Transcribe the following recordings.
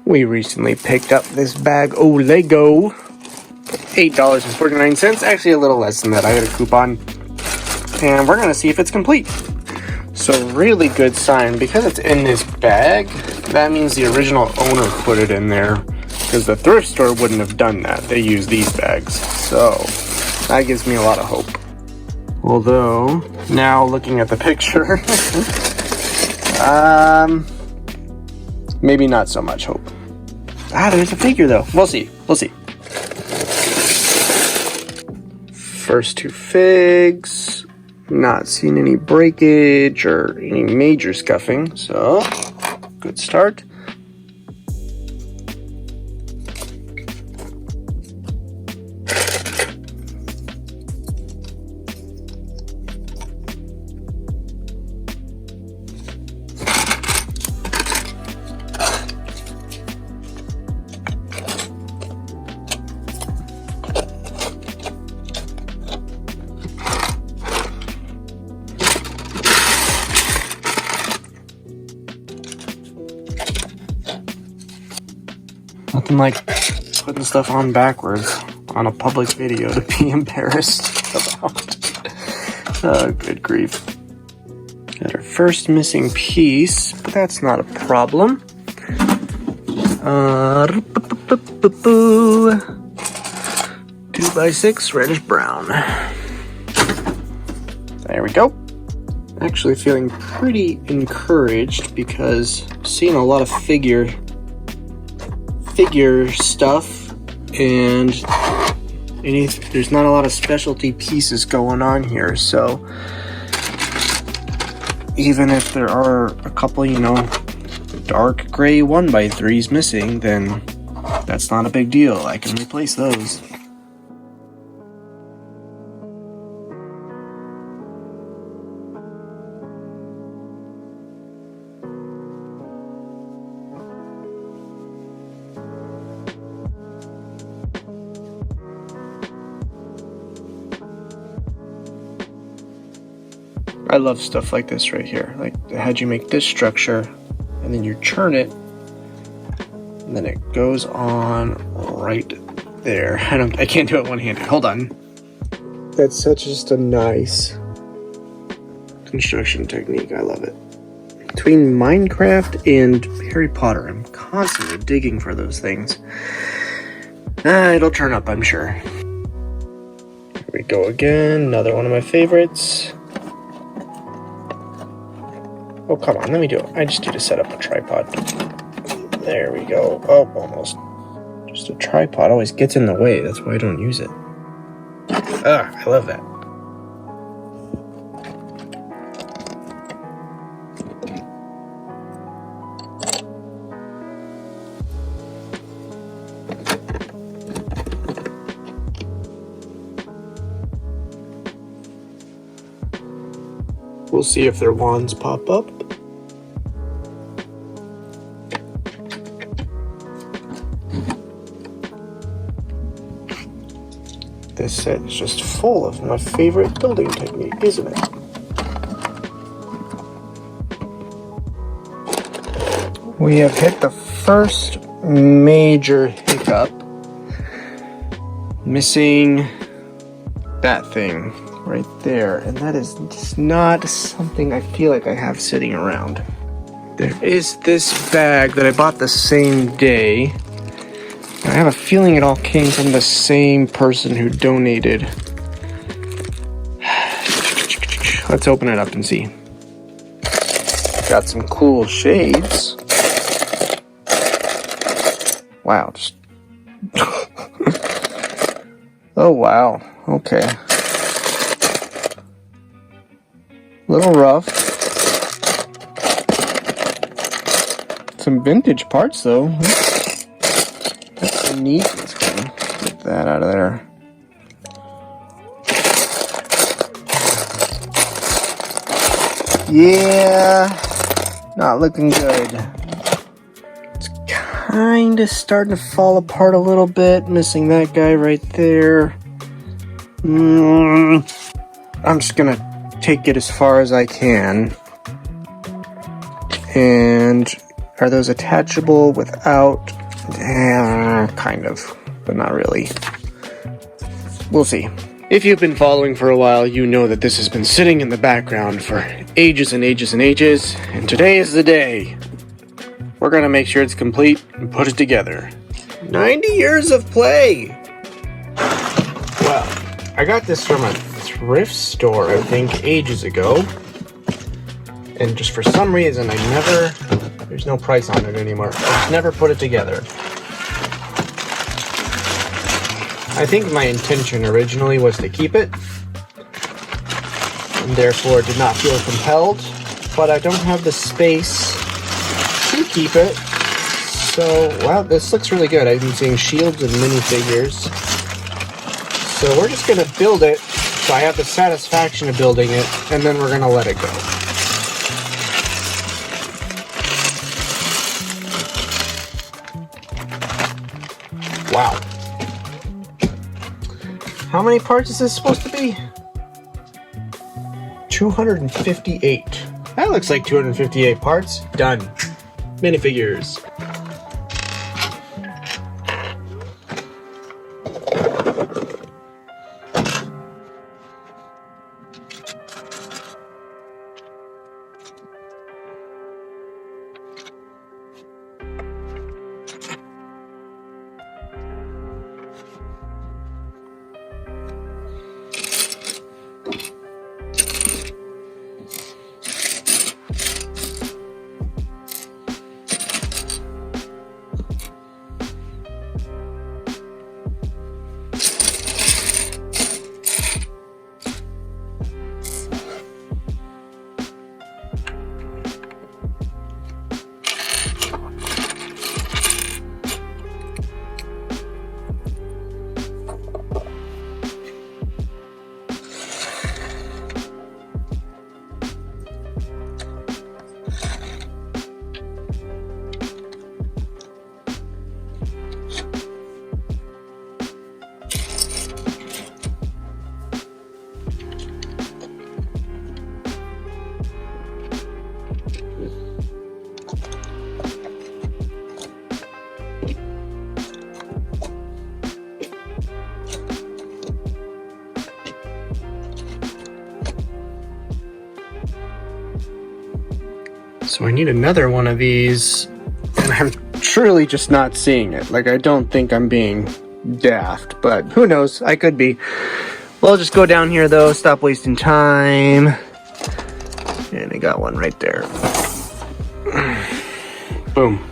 We recently picked up this bag of Lego. $8.49. Actually, a little less than that. I got a coupon. And we're going to see if it's complete. So, really good sign. Because it's in this bag, that means the original owner put it in there. Because the thrift store wouldn't have done that. They use these bags. So, that gives me a lot of hope. Although, now looking at the picture, maybe not so much hope. There's a figure though. We'll see. We'll see. First two figs. Not seeing any breakage or any major scuffing. So, good start. Nothing like putting stuff on backwards on a public video to be embarrassed about. Oh, good grief. Got our first missing piece, but that's not a problem. 2x6 reddish brown. There we go. Actually feeling pretty encouraged because I'm seeing a lot of figure stuff, and there's not a lot of specialty pieces going on here, so even if there are a couple, dark gray 1x3s missing, then that's not a big deal. I can replace those. I love stuff like this right here. Like, how'd you make this structure, and then you churn it, and then it goes on right there. I can't do it one-handed. Hold on. That's just a nice construction technique. I love it. Between Minecraft and Harry Potter, I'm constantly digging for those things. It'll turn up, I'm sure. Here we go again. Another one of my favorites. Oh, come on, let me do it. I just need to set up a tripod. There we go. Oh, almost. Just a tripod always gets in the way. That's why I don't use it. I love that. We'll see if their wands pop up. This set is just full of my favorite building technique, isn't it? We have hit the first major hiccup. Missing that thing right there, and that is just not something I feel like I have sitting around. There is this bag that I bought the same day. I have a feeling it all came from the same person who donated. Let's open it up and see. Got some cool shades. Wow. Oh, wow. Okay. Little rough. Some vintage parts, though. That's neat. Let's get that out of there. Yeah, not looking good. It's kind of starting to fall apart a little bit. Missing that guy right there. I'm just gonna take it as far as I can. And Are those attachable without? Kind of, but not really. We'll see. If you've been following for a while, you know that this has been sitting in the background for ages and ages and ages, and today is the day. We're gonna make sure it's complete and put it together. 90 years of play! Well, I got this from a thrift store, I think, ages ago. And just for some reason, there's no price on it anymore. I just never put it together. I think my intention originally was to keep it, and therefore did not feel compelled, but I don't have the space to keep it. So, wow, this looks really good. I've been seeing shields and minifigures. So we're just gonna build it, so I have the satisfaction of building it, and then we're gonna let it go. Wow. How many parts is this supposed to be? 258. That looks like 258 parts. Done. Minifigures. So I need another one of these, and I'm truly just not seeing it. Like, I don't think I'm being daft, but who knows? I could be. Well, I'll just go down here, though, stop wasting time. And I got one right there. Boom.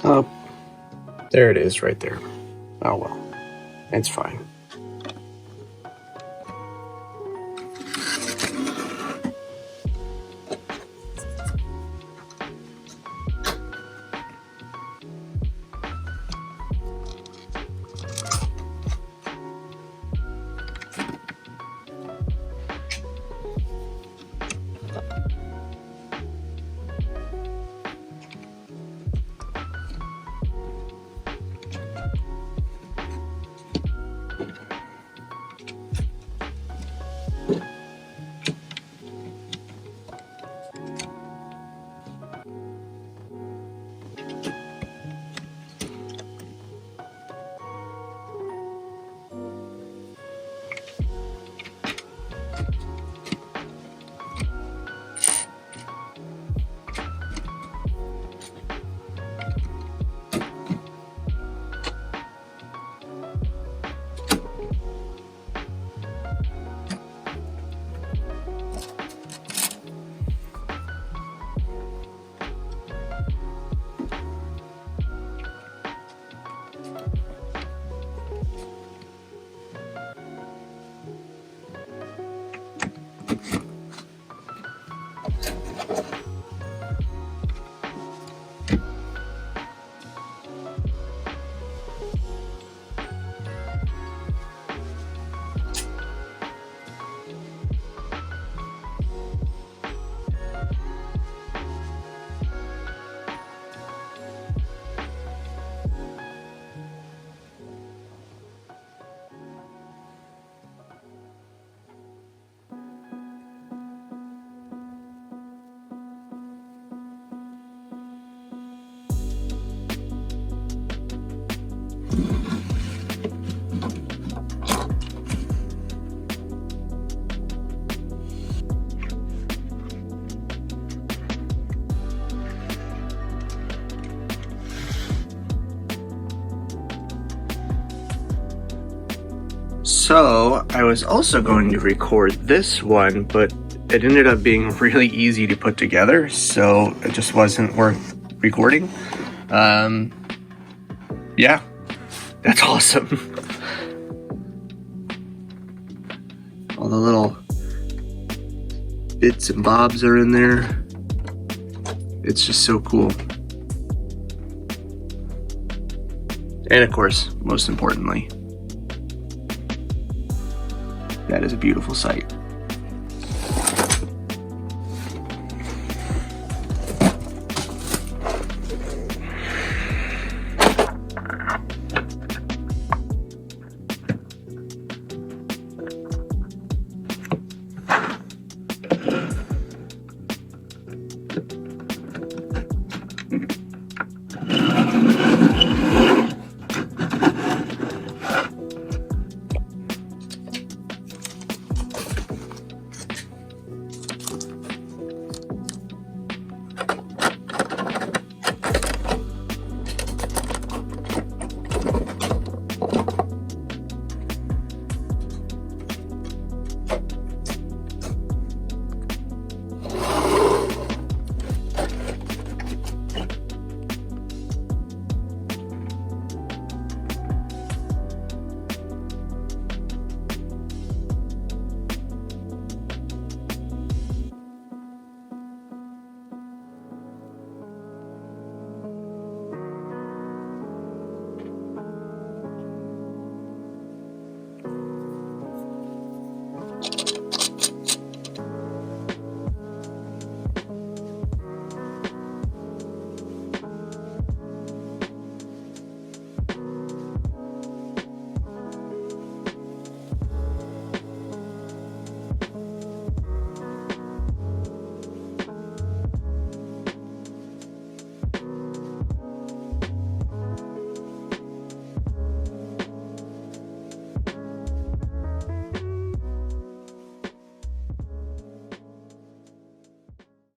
Oh, there it is right there. Oh well, it's fine. So I was also going to record this one, but it ended up being really easy to put together, so it just wasn't worth recording. Yeah, that's awesome. All the little bits and bobs are in there. It's just so cool. And of course, most importantly, that is a beautiful sight.